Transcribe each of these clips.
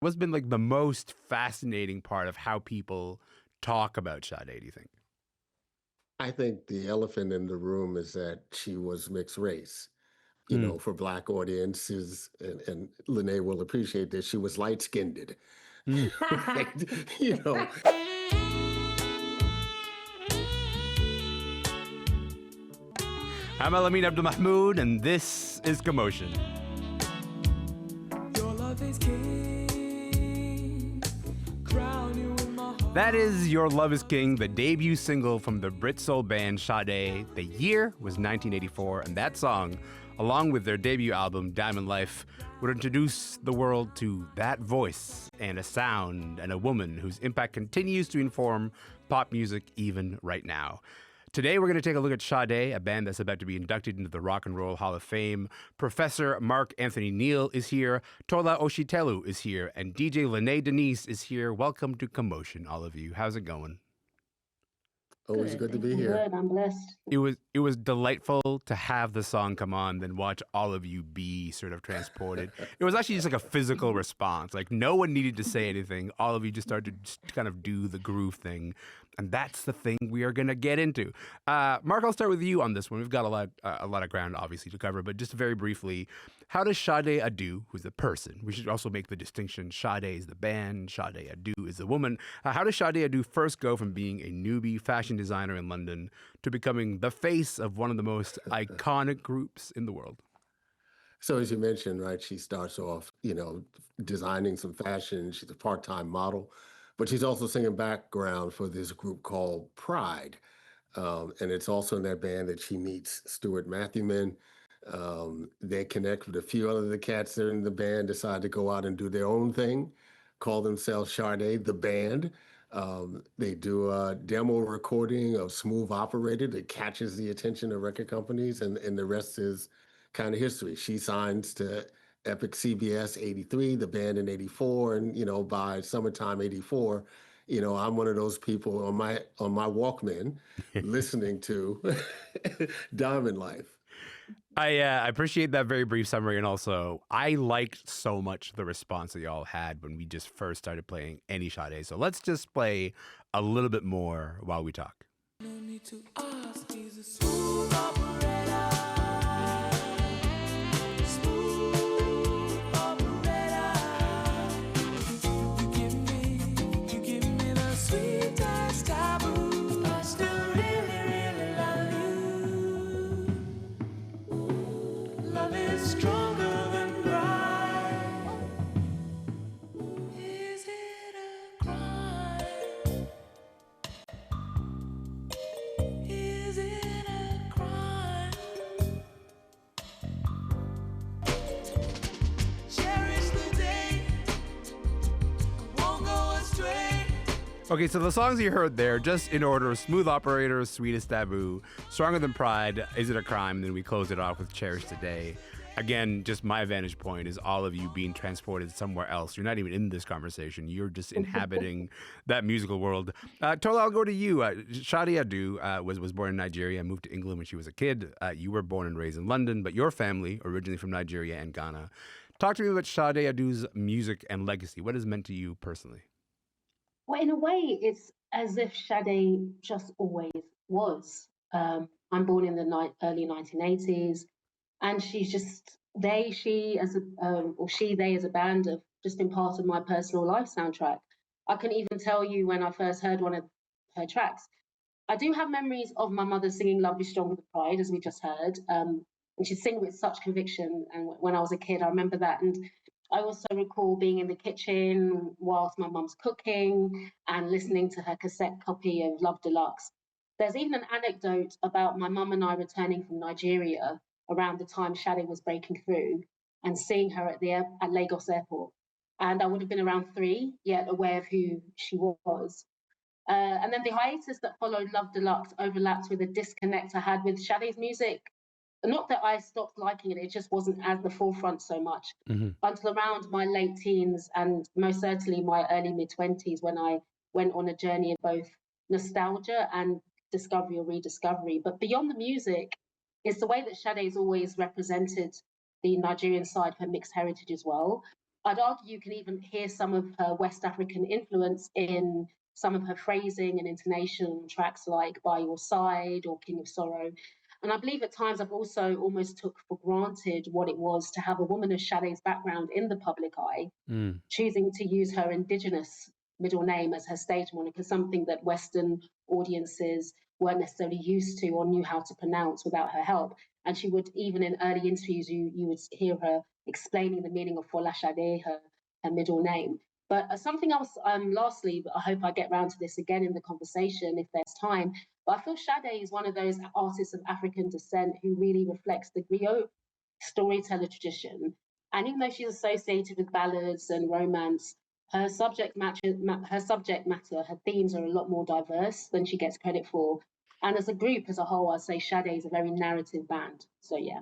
What's been like the most fascinating part of how people talk about Sade, do you think? I think the elephant in the room is that she was mixed race. Mm. For Black audiences, and Lynnée will appreciate this, she was light skinned, Mm. right? You know, I'm Elamin Abdelmahmoud, and this is Commotion. Your love is king. Crown you in my heart. That is Your Love is King, the debut single from the Brit soul band Sade. The year was 1984, and that song, along with their debut album Diamond Life, would introduce the world to that voice and a sound and a woman whose impact continues to inform pop music even right now. Today, we're going to take a look at Sade, a band that's about to be inducted into the Rock and Roll Hall of Fame. Professor Mark Anthony Neal is here. Tola Ositelu is here. And DJ Lynnée Denise is here. Welcome to Commotion, all of you. How's it going? always good to be I'm here. good. I'm blessed. It was delightful to have the song come on, then watch all of you be sort of transported. It was actually just like a physical response. Like no one needed to say anything. All of you just started to just kind of do the groove thing. And that's the thing we are going to get into. Mark, I'll start with you on this one. We've got a lot of ground, obviously, to cover. But just very briefly, how does Sade Adu, who's the person, we should also make the distinction, Sade is the band, Sade Adu is the woman. How does Sade Adu first go from being a newbie fashion designer in London to becoming the face of one of the most iconic groups in the world? So as you mentioned, right, she starts off, designing some fashion. She's a part-time model, but she's also singing background for this group called Pride. And it's also in that band that she meets Stuart Matthewman. They connect with a few other of the cats that are in the band, decide to go out and do their own thing, call themselves Sade, the band. They do a demo recording of Smooth Operator that catches the attention of record companies, and the rest is kind of history. She signs to Epic CBS 83, the band in 84, and by summertime 84, I'm one of those people on my Walkman listening to Diamond Life. I appreciate that very brief summary, and also I liked so much the response that y'all had when we just first started playing any Sade. So let's just play a little bit more while we talk. No need to ask, he's a smooth operator. Smooth operator. You give me the sweetest taboo. I still really, really love you. Love is stronger than pride. Is it a crime? Is it a crime? Cherish the day. I won't go astray. Okay, so the songs you heard there, just in order: Smooth Operator, Sweetest Taboo, Stronger Than Pride, Is It a Crime? And then we close it off with Cherish Today. Again, just my vantage point is all of you being transported somewhere else. You're not even in this conversation. You're just inhabiting that musical world. Tola, I'll go to you. Sade Adu was born in Nigeria and moved to England when she was a kid. You were born and raised in London, but your family, originally from Nigeria and Ghana. Talk to me about Sade Adu's music and legacy. What has it meant to you personally? Well, in a way, it's as if Sade just always was. I'm born in the early 1980s, and she's just she as a or she they as a band have just been part of my personal life soundtrack. I can even tell you when I first heard one of her tracks. I do have memories of my mother singing "Love Is Stronger Than Pride," as we just heard, and she'd sing with such conviction. And when I was a kid, I remember that. And I also recall being in the kitchen whilst my mum's cooking and listening to her cassette copy of Love Deluxe. There's even an anecdote about my mum and I returning from Nigeria around the time Sade was breaking through and seeing her at Lagos Airport. And I would have been around 3, yet aware of who she was. And then the hiatus that followed Love Deluxe overlapped with a disconnect I had with Sade's music. Not that I stopped liking it, it just wasn't at the forefront so much until around my late teens and most certainly my early mid-20s, when I went on a journey of both nostalgia and discovery or rediscovery. But beyond the music, it's the way that Sade's always represented the Nigerian side of her mixed heritage as well. I'd argue you can even hear some of her West African influence in some of her phrasing and intonation on tracks like By Your Side or King of Sorrow. And I believe at times I've also almost took for granted what it was to have a woman of Sade's background in the public eye, choosing to use her indigenous middle name as her stage moniker, something that Western audiences weren't necessarily used to or knew how to pronounce without her help. And she would, even in early interviews, you would hear her explaining the meaning of Fola Sade, her middle name. But something else, lastly, I hope I get round to this again in the conversation if there's time, but I feel Sade is one of those artists of African descent who really reflects the griot storyteller tradition. And even though she's associated with ballads and romance, her subject matter, her themes are a lot more diverse than she gets credit for. And as a group, as a whole, I'd say Sade is a very narrative band. So yeah.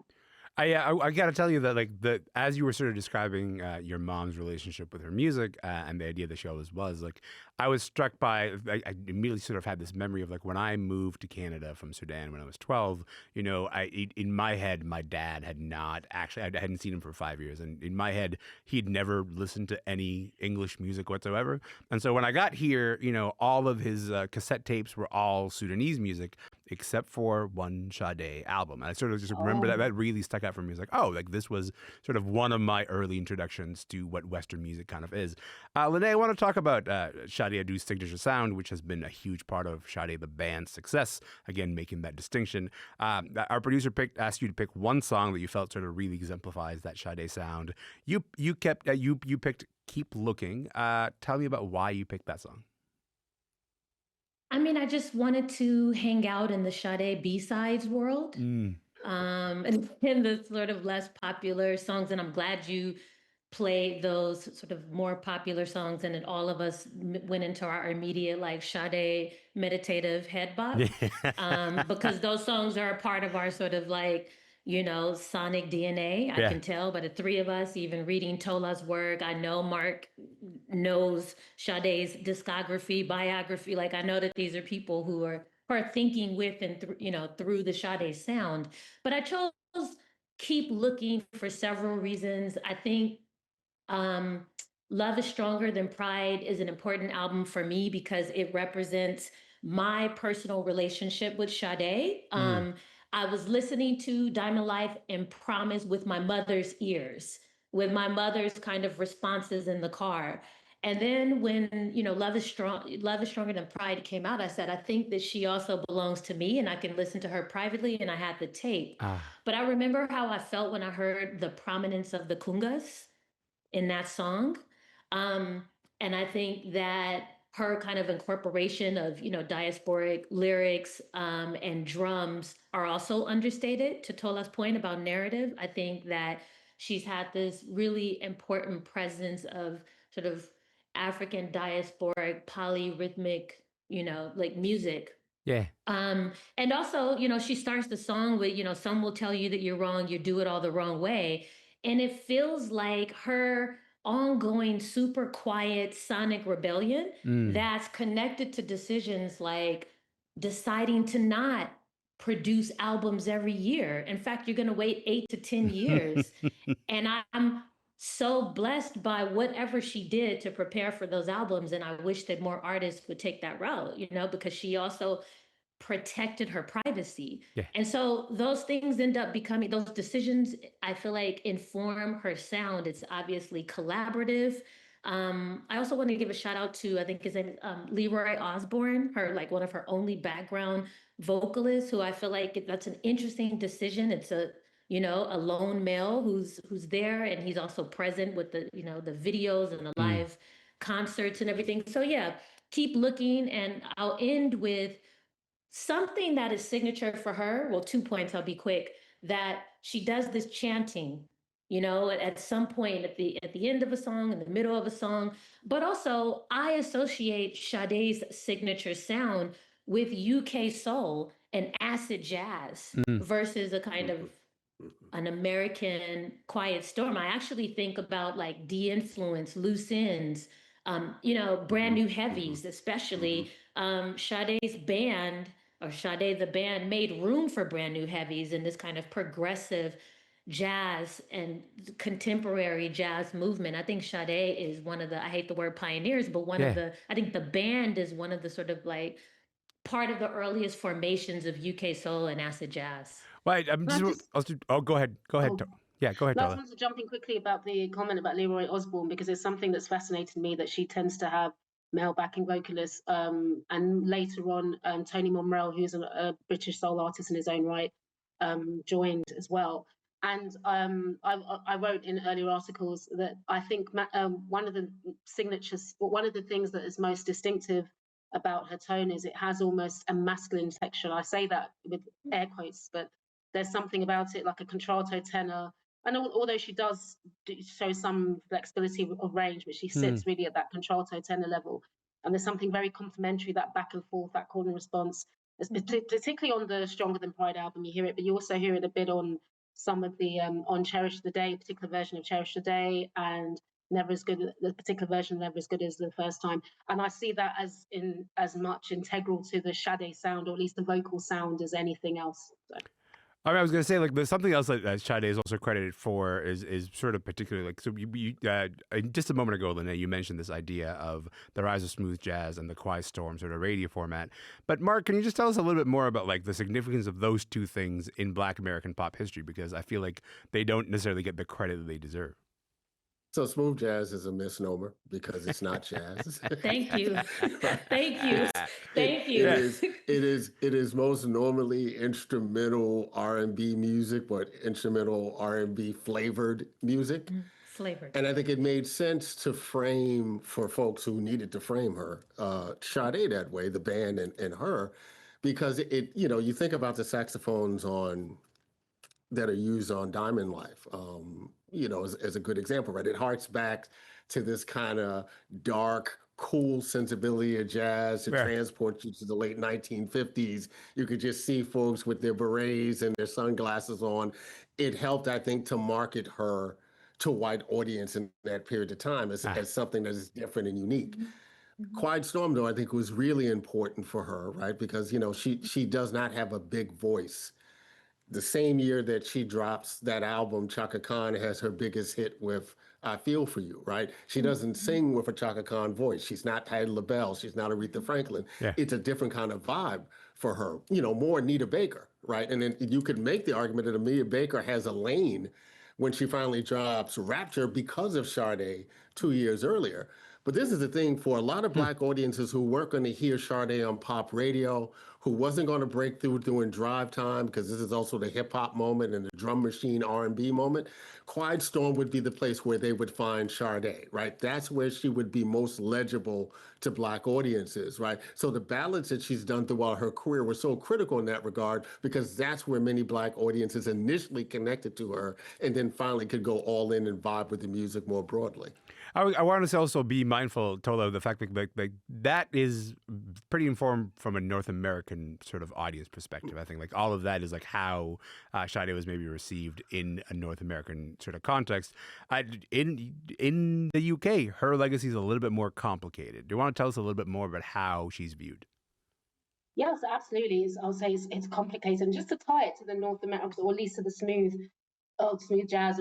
I got to tell you that as you were sort of describing your mom's relationship with her music and the idea of the show was like, I was struck by, I immediately sort of had this memory of like when I moved to Canada from Sudan when I was 12, in my head, my dad had not actually, I hadn't seen him for 5 years. And in my head, he'd never listened to any English music whatsoever. And so when I got here, all of his cassette tapes were all Sudanese music, except for one Sade album. And I sort of just remember that really stuck out for me. It was like, oh, like this was sort of one of my early introductions to what Western music kind of is. Lynnée, I want to talk about Sade Adu's signature sound, which has been a huge part of Sade the band's success. Again, making that distinction. Our producer asked you to pick one song that you felt sort of really exemplifies that Sade sound. You picked "Keep Looking." Tell me about why you picked that song. I mean, I just wanted to hang out in the Sade B-sides world, and in the sort of less popular songs. And I'm glad you played those sort of more popular songs, and then all of us went into our immediate like Sade meditative head bop, because those songs are a part of our sort of like, sonic DNA. I can tell by the three of us, even reading Tola's work. I know Mark knows Sade's discography, biography. Like I know that these are people who are thinking with and through the Sade sound. But I chose Keep Looking for several reasons. I think Love is Stronger Than Pride is an important album for me because it represents my personal relationship with Sade. I was listening to Diamond Life and Promise with my mother's ears, with my mother's kind of responses in the car. And then when, Love is Stronger Than Pride came out, I said, I think that she also belongs to me and I can listen to her privately, and I had the tape. But I remember how I felt when I heard the prominence of the congas in that song. And I think that her kind of incorporation of, diasporic lyrics and drums are also understated. To Tola's point about narrative, I think that she's had this really important presence of sort of African diasporic polyrhythmic, like music. Yeah. And also, she starts the song with, some will tell you that you're wrong, you do it all the wrong way. And it feels like her ongoing super quiet sonic rebellion that's connected to decisions like deciding to not produce albums every year. In fact, you're going to wait 8 to 10 years. And I'm so blessed by whatever she did to prepare for those albums. And I wish that more artists would take that route, because she also protected her privacy. Yeah. And so those things end up becoming, those decisions, I feel like, inform her sound. It's obviously collaborative. I also want to give a shout out to, I think his name is Leroy Osborne, like one of her only background vocalists, who I feel like that's an interesting decision. It's a lone male who's there, and he's also present with the, the videos and the live concerts and everything. So yeah, Keep Looking. And I'll end with something that is signature for her. Well, 2 points, I'll be quick, that she does this chanting, at some point at the end of a song, in the middle of a song. But also I associate Sade's signature sound with UK soul and acid jazz versus a kind of an American quiet storm. I actually think about like De-Influence, Loose Ends, brand new heavies, especially Sade's band, or Sade the band, made room for brand new heavies in this kind of progressive jazz and contemporary jazz movement. I think Sade is one of the, I hate the word pioneers, but one of Yeah. the, I think the band is one of the sort of like part of the earliest formations of UK soul and acid jazz. Well, I'm Can I just. just Oh, go ahead. Go ahead. oh, Yeah, go ahead, no, I just Tola. wanted to jump in quickly about the comment about Leroy Osborne because it's something that's fascinated me that she tends to have male backing vocalists. And later on, Tony Monrell, who's a British soul artist in his own right, joined as well. And I wrote in earlier articles that I think one of the signatures, one of the things that is most distinctive about her tone is it has almost a masculine texture. I say that with air quotes, but there's something about it like a contralto tenor. And although she does show some flexibility of range, but she sits really at that contralto tenor level. And there's something very complimentary, that back and forth, that chord and response. It's particularly on the Stronger Than Pride album, you hear it, but you also hear it a bit on some of the, on Cherish the Day, a particular version of Cherish the Day, and Never As Good, the particular version of Never As Good as the first time. And I see that as much integral to the Sade sound, or at least the vocal sound, as anything else. So. I mean, I was going to say, like, there's something else that Sade is also credited for is sort of particularly, like, so just a moment ago, Lynnée, you mentioned this idea of the rise of smooth jazz and the Quiet Storm sort of radio format. But Mark, can you just tell us a little bit more about, like, the significance of those two things in Black American pop history? Because I feel like they don't necessarily get the credit that they deserve. So smooth jazz is a misnomer because it's not jazz. Thank you. Thank you. Thank It you. is most normally instrumental R&B music, but instrumental R&B flavored music. Flavored. And I think it made sense to frame, for folks who needed to frame her, Sade that way, the band and her, because it, you think about the saxophones that are used on Diamond Life, as a good example, right? It harks back to this kind of dark, cool sensibility of jazz to transport you to the late 1950s. You could just see folks with their berets and their sunglasses on. It helped, I think, to market her to a white audience in that period of time as something that is different and unique. Quiet Storm, though, I think was really important for her, right? Because, she does not have a big voice. The same year that she drops that album, Chaka Khan has her biggest hit with I Feel For You, right? She doesn't sing with a Chaka Khan voice. She's not Patti LaBelle. She's not Aretha Franklin. Yeah. It's a different kind of vibe for her, more Anita Baker, right? And then you could make the argument that Anita Baker has a lane when she finally drops Rapture because of Sade 2 years earlier. But this is the thing for a lot of Black audiences who weren't going to hear Sade on pop radio, who wasn't going to break through during drive time, because this is also the hip hop moment and the drum machine R&B moment. Quiet Storm would be the place where they would find Sade, right? That's where she would be most legible to Black audiences, right? So the ballads that she's done throughout her career were so critical in that regard, because that's where many Black audiences initially connected to her and then finally could go all in and vibe with the music more broadly. I want to also be mindful, Tola, of the fact that that is pretty informed from a North American sort of audience perspective. I think like all of that is like how Sade was maybe received in a North American sort of context. In the UK, her legacy is a little bit more complicated. Do you want to tell us a little bit more about how she's viewed? Yes, absolutely. I'll say it's complicated. And just to tie it to the North American, or at least to the smooth jazz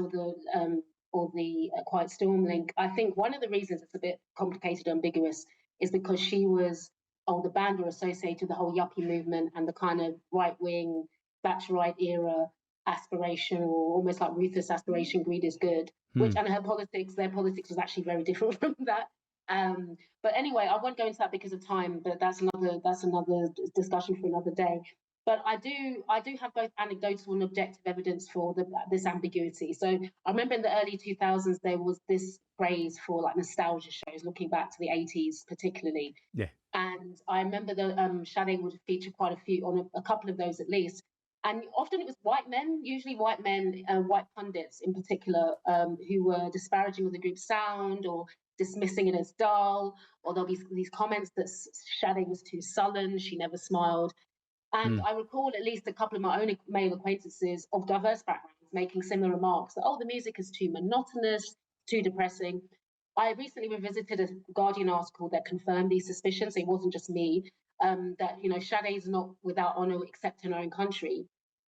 or the Quiet Storm link, I think one of the reasons it's a bit complicated, ambiguous, is because she was, the band were associated with the whole yuppie movement and the kind of right-wing, Thatcherite era aspiration, or almost like ruthless aspiration, greed is good, which, and their politics was actually very different from that. But anyway, I won't go into that because of time, but that's another discussion for another day. But I do have both anecdotal and objective evidence for this ambiguity. So I remember in the early 2000s, there was this craze for like nostalgia shows, looking back to the 80s particularly. Yeah. And I remember that Sade would feature quite a few, on a couple of those at least. And often it was white men, usually white men, white pundits in particular, who were disparaging of the group's sound or dismissing it as dull, or there'll be these comments that Sade was too sullen, she never smiled. And I recall at least a couple of my own male acquaintances of diverse backgrounds making similar remarks that, the music is too monotonous, too depressing. I recently revisited a Guardian article that confirmed these suspicions. It wasn't just me, that, Sade is not without honor except in her own country.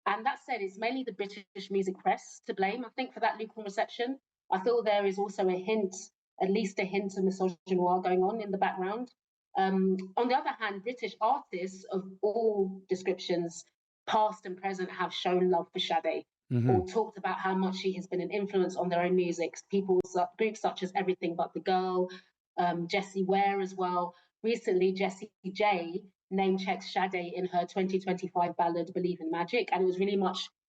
And that said, it's mainly the British music press to blame, I think, for that lukewarm reception. I feel there is also a hint, at least a hint of misogynoir going on in the background. On the other hand, British artists of all descriptions, past and present, have shown love for Sade or talked about how much she has been an influence on their own music. Groups such as Everything But the Girl, Jessie Ware as well. Recently, Jessie J name checks Sade in her 2025 ballad Believe in Magic, and it was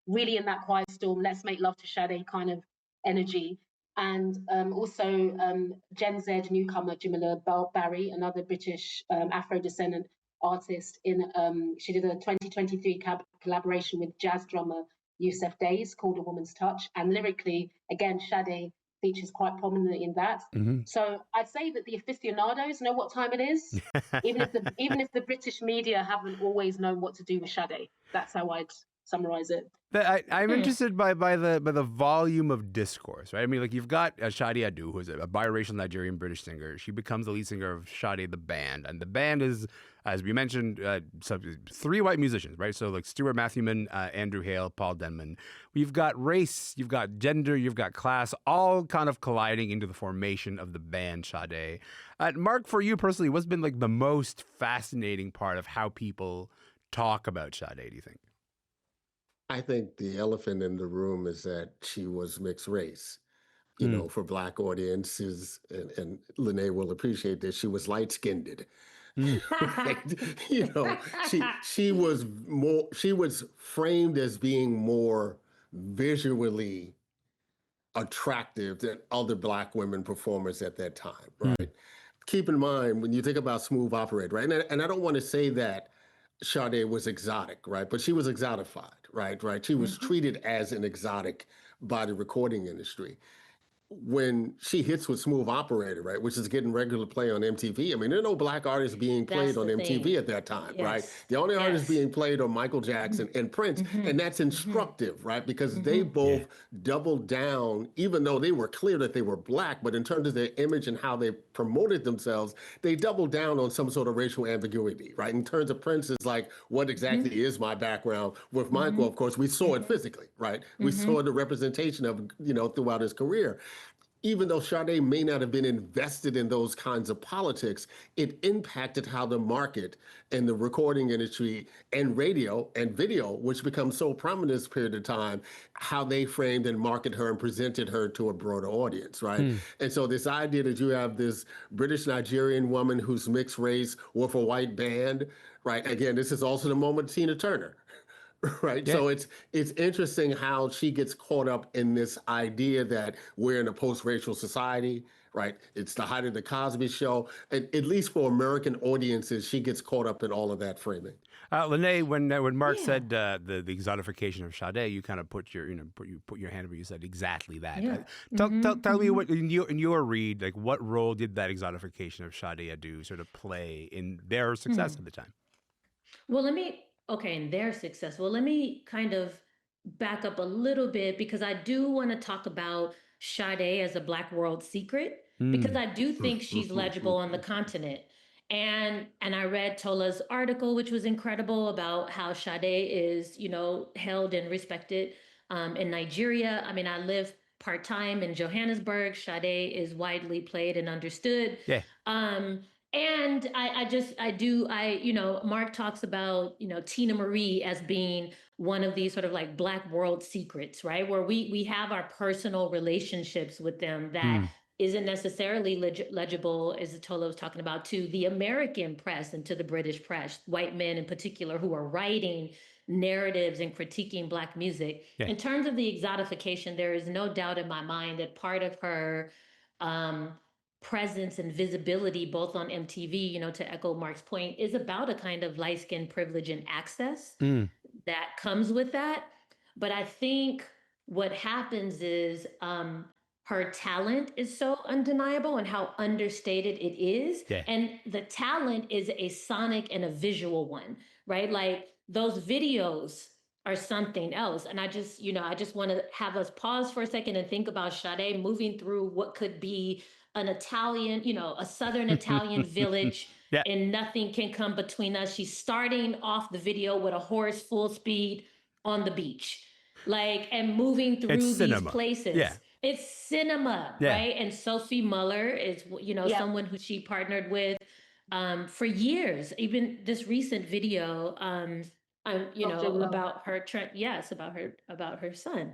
really in that quiet storm, let's make love to Sade kind of energy. And also Gen Z newcomer Jamila Barry, another British Afro-descendant artist. She did a 2023 collaboration with jazz drummer Yusef Days called A Woman's Touch, and lyrically, again, Sade features quite prominently in that. So I'd say that the aficionados know what time it is, even if the British media haven't always known what to do with Sade. That's how I'd summarize it. I'm interested by the volume of discourse, right? I mean, like you've got Shadi Adu, who's a biracial Nigerian British singer. She becomes the lead singer of Sade the band, and the band is, as we mentioned, three white musicians, right? So like Stuart Matthewman, Andrew Hale, Paul Denman. We've got race, you've got gender, you've got class, all kind of colliding into the formation of the band Sade. Mark, for you personally, what's been like the most fascinating part of how people talk about Sade, do you think? I think the elephant in the room is that she was mixed race. You know, for Black audiences, and Lynnée will appreciate this, she was light-skinned. Right? You know, she was framed as being more visually attractive than other Black women performers at that time, right? Keep in mind, when you think about Smooth Operator, right? And I don't want to say that Sade was exotic, right? But she was exotified, right? She was treated as an exotic by the recording industry. When she hits with Smooth Operator, right, which is getting regular play on MTV, I mean, there are no Black artists being played on MTV at that time, right? The only artists being played are Michael Jackson and Prince, and that's instructive, right? Because they both doubled down, even though they were clear that they were Black, but in terms of their image and how they promoted themselves, they doubled down on some sort of racial ambiguity, right? In terms of Prince, it's like, what exactly is my background? With Michael, of course, we saw it physically, right? We saw the representation of, you know, throughout his career. Even though Sade may not have been invested in those kinds of politics, it impacted how the market and the recording industry and radio and video, which becomes so prominent this period of time, how they framed and marketed her and presented her to a broader audience, right? And so this idea that you have this British Nigerian woman who's mixed race with a white band, right? Again, this is also the moment of Tina Turner. Right. So it's interesting how she gets caught up in this idea that we're in a post-racial society, right? It's the height of the Cosby Show. At least for American audiences, she gets caught up in all of that framing. Lynnée, when Mark said the exotification of Sade, you kind of put your hand up. You said exactly that. Tell me what in your read, like what role did that exotification of Sade Adu sort of play in their success at the time? Well, in their success. Well, let me kind of back up a little bit because I do want to talk about Sade as a Black world secret because I do think she's legible on the continent. And I read Tola's article, which was incredible, about how Sade is, you know, held and respected in Nigeria. I mean, I live part-time in Johannesburg. Sade is widely played and understood. Yeah. And Mark talks about, you know, Tina Marie as being one of these sort of like Black world secrets, right? Where we have our personal relationships with them that isn't necessarily legible, as Tola was talking about, to the American press and to the British press, white men in particular, who are writing narratives and critiquing Black music. Yeah. In terms of the exotification, there is no doubt in my mind that part of her presence and visibility, both on MTV, you know, to echo Mark's point, is about a kind of light-skin privilege and access that comes with that. But I think what happens is her talent is so undeniable and how understated it is. Yeah. And the talent is a sonic and a visual one, right? Like those videos are something else. And I just want to have us pause for a second and think about Sade moving through what could be an Italian, you know, a Southern Italian village, and nothing can come between us. She's starting off the video with a horse full speed on the beach, like, and moving through It's these cinema. places. Yeah. It's cinema, Yeah. right? And Sophie Muller is, Yeah. someone who she partnered with for years. Even this recent video, about her, about her son.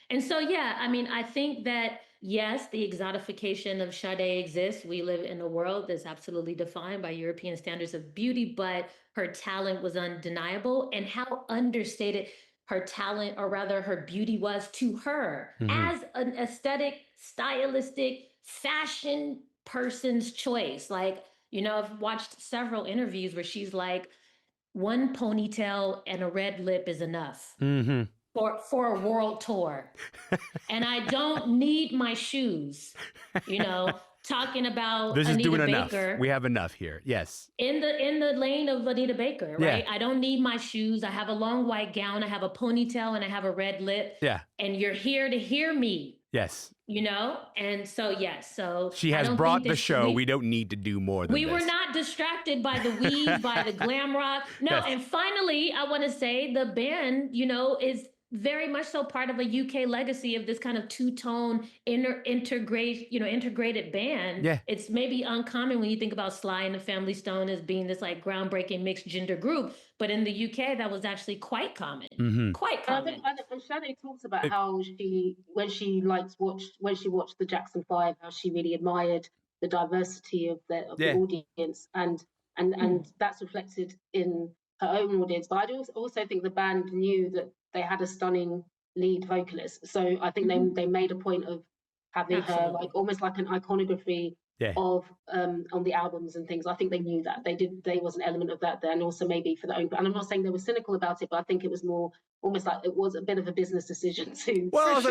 And so, yeah, I mean, I think that, yes, the exotification of Sade exists. We live in a world that's absolutely defined by European standards of beauty, but her talent was undeniable. And how understated her talent, or rather her beauty, was to her as an aesthetic, stylistic, fashion person's choice. Like, I've watched several interviews where she's like, one ponytail and a red lip is enough for a world tour. And I don't need my shoes, talking about This is Anita doing Baker. enough. We have enough here. Yes. In the lane of Anita Baker, right? Yeah. I don't need my shoes. I have a long white gown. I have a ponytail and I have a red lip. Yeah. And you're here to hear me. Yes. And so, yes. So She I has don't brought think the that show. We don't need to do more than we this. were not distracted by the weed, by the glam rock. No, Yes. and finally, I want to say the band, is very much so part of a UK legacy of this kind of two-tone integrated band. Yeah. It's maybe uncommon when you think about Sly and the Family Stone as being this like groundbreaking mixed gender group, but in the UK that was actually quite common. Quite common. And Sade talks about how when she watched the Jackson 5, how she really admired the diversity of the audience, and that's reflected in her own audience. But I also think the band knew that they had a stunning lead vocalist, so I think they made a point of having her like almost like an iconography of on the albums and things. I think they knew that there was an element of that there, and also maybe for their own. And I'm not saying they were cynical about it, but I think it was more almost like it was a bit of a business decision to. Well,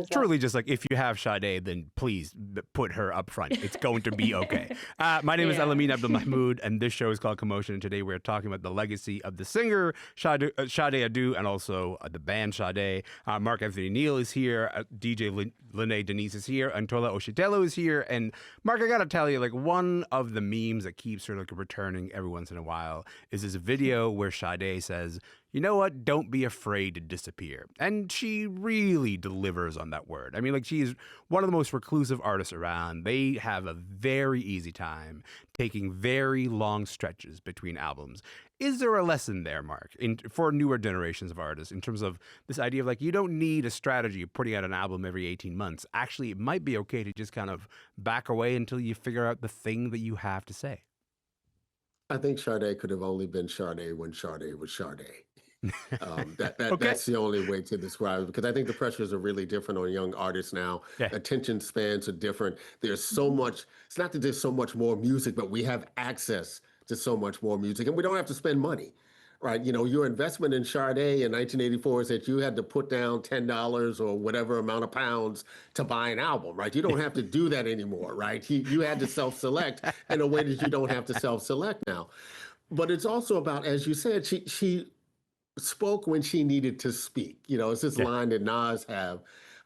truly, just like if you have Sade, then please put her up front. It's going to be okay. My name is Elamin Abdelmahmoud, and this show is called Commotion. And today we're talking about the legacy of the singer Sade Adu, and also the band Sade. Mark Anthony Neal is here. DJ Lynnée Denise is here, and Tola Ositelu is here. And Mark, I gotta tell you, like one of the memes that keeps sort of like returning every once in a while is this video where Sade says, "You know what? Don't be afraid to disappear." And she really delivers on that word. I mean, like she's one of the most reclusive artists around. They have a very easy time taking very long stretches between albums. Is there a lesson there, Mark, for newer generations of artists in terms of this idea of like, you don't need a strategy of putting out an album every 18 months. Actually, it might be okay to just kind of back away until you figure out the thing that you have to say. I think Sade could have only been Sade when Sade was Sade. Okay. That's the only way to describe it, because I think the pressures are really different on young artists now. Yeah. Attention spans are different. There's so much. It's not that there's so much more music, but we have access to so much more music, and we don't have to spend money, right? Your investment in Sade in 1984 is that you had to put down $10 or whatever amount of pounds to buy an album, right? You don't have to do that anymore, right? You had to self-select in a way that you don't have to self-select now. But it's also about, as you said, she spoke when she needed to speak. It's this line that Nas have,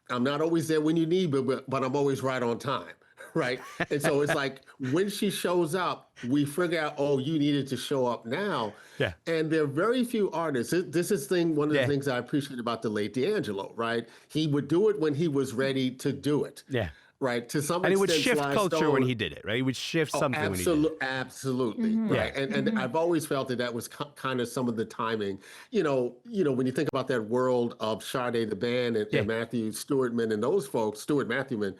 "I'm not always there when you need me, but I'm always right on time." Right? And so it's like when she shows up, we figure out, oh, you needed to show up now. Yeah. And there are very few artists. This is one of the things I appreciate about the late D'Angelo, right? He would do it when he was ready to do it. Yeah. Right. To some And extent, it would shift Sly culture Stone, when he did it, right? He would shift something when he did it. Absolutely. Right. And I've always felt that was kind of some of the timing. When you think about that world of Sade the band and Matthew Stewartman and those folks, Stuart Matthewman,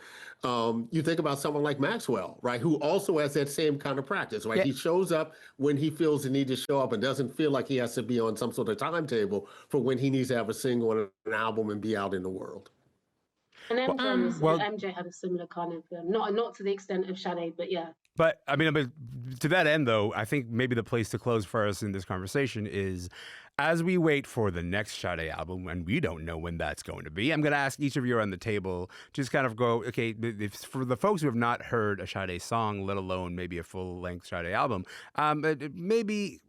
you think about someone like Maxwell, right, who also has that same kind of practice, right? He shows up when he feels the need to show up and doesn't feel like he has to be on some sort of timetable for when he needs to have a single and an album and be out in the world. And MJ had a similar kind of, not to the extent of Sade, but yeah. But I mean, to that end, though, I think maybe the place to close for us in this conversation is, as we wait for the next Sade album, and we don't know when that's going to be, I'm going to ask each of you around the table, just kind of go, okay, if, for the folks who have not heard a Sade song, let alone maybe a full-length Sade album, maybe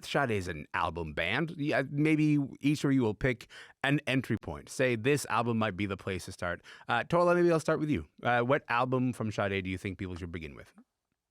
Sade is an album band. Maybe each of you will pick an entry point. Say this album might be the place to start. Tola, maybe I'll start with you. What album from Sade do you think people should begin with?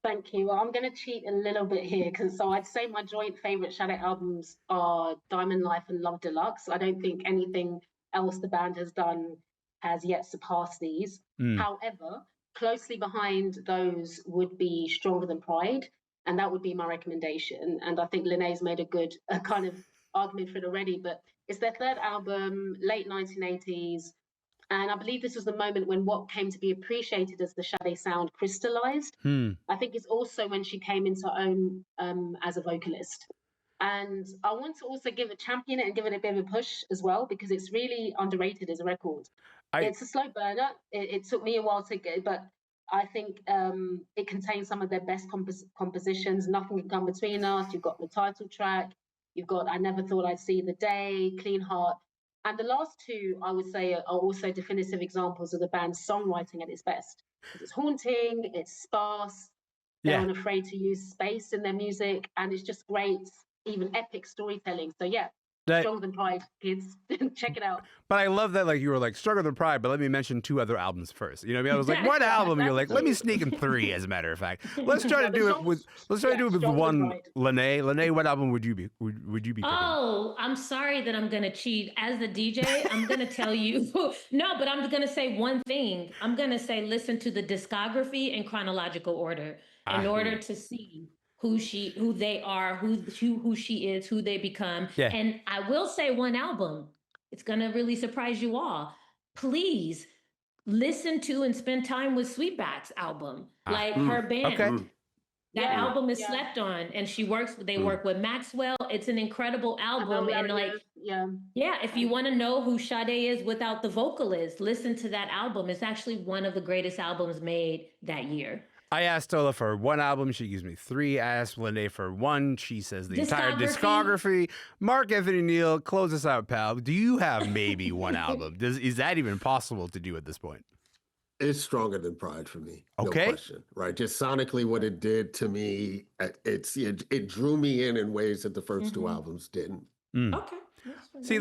Thank you. Well, I'm going to cheat a little bit here because so I'd say my joint favorite Sade albums are Diamond Life and Love Deluxe. I don't think anything else the band has done has yet surpassed these. However, closely behind those would be Stronger Than Pride, and that would be my recommendation. And I think Lynnee's made a good kind of argument for it already, but it's their third album, late 1980s. And I believe this was the moment when what came to be appreciated as the Sade sound crystallized. I think it's also when she came into her own as a vocalist. And I want to also champion it and give it a bit of a push as well, because it's really underrated as a record. It's a slow burner. It took me a while to get, but I think it contains some of their best compositions. Nothing Can Come Between Us. You've got the title track. You've got I Never Thought I'd See the Day, Clean Heart. And the last two, I would say, are also definitive examples of the band's songwriting at its best. It's haunting, it's sparse, they're unafraid to use space in their music, and it's just great, even epic storytelling. So yeah, Stronger Than Pride, kids. Check it out. But I love that, like, you were like, Stronger Than Pride, but let me mention 2 other albums first. You know what I mean? I was like, one album, and you're like, let me sneak in 3, as a matter of fact. Let's try to do it with one. Lynnée, what album would you be picking? Oh, I'm sorry that I'm gonna cheat. As the DJ, I'm gonna tell you no, but I'm gonna say one thing. I'm gonna say listen to the discography in chronological order in order to see who they are, who she is, who they become. Yeah. And I will say one album. It's gonna really surprise you all. Please listen to and spend time with Sweetback's album. Like her band. Okay. That album is slept on, and they work with Maxwell. It's an incredible album. And like, if you want to know who Sade is without the vocalist, listen to that album. It's actually one of the greatest albums made that year. I asked Tola for one album. She gives me 3. I asked Lynnée for one. She says the entire discography. Mark Anthony Neal, close us out, pal. Do you have maybe one album? Is that even possible to do at this point? It's Stronger Than Pride for me. Okay. No question. Right. Just sonically what it did to me, it drew me in ways that the first 2 albums didn't. Okay. See,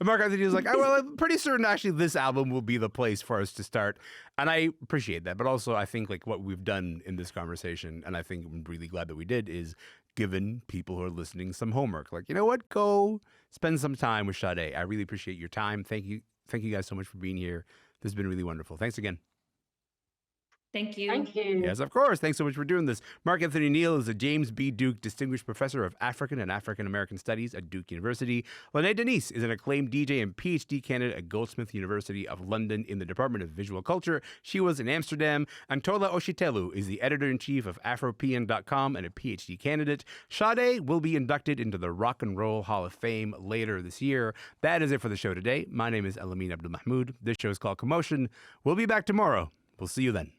Mark Anthony was like, well, I'm pretty certain actually this album will be the place for us to start. And I appreciate that. But also I think like what we've done in this conversation, and I think I'm really glad that we did, is given people who are listening some homework. Like, you know what? Go spend some time with Sade. I really appreciate your time. Thank you. Thank you guys so much for being here. This has been really wonderful. Thanks again. Thank you. Thank you. Yes, of course. Thanks so much for doing this. Mark Anthony Neal is a James B. Duke Distinguished Professor of African and African American Studies at Duke University. Lynnée Denise is an acclaimed DJ and PhD candidate at Goldsmith University of London in the Department of Visual Culture. She was in Amsterdam. And Tola Ositelu is the editor-in-chief of Afropean.com and a PhD candidate. Sade will be inducted into the Rock and Roll Hall of Fame later this year. That is it for the show today. My name is Elamin Abdelmahmoud. This show is called Commotion. We'll be back tomorrow. We'll see you then.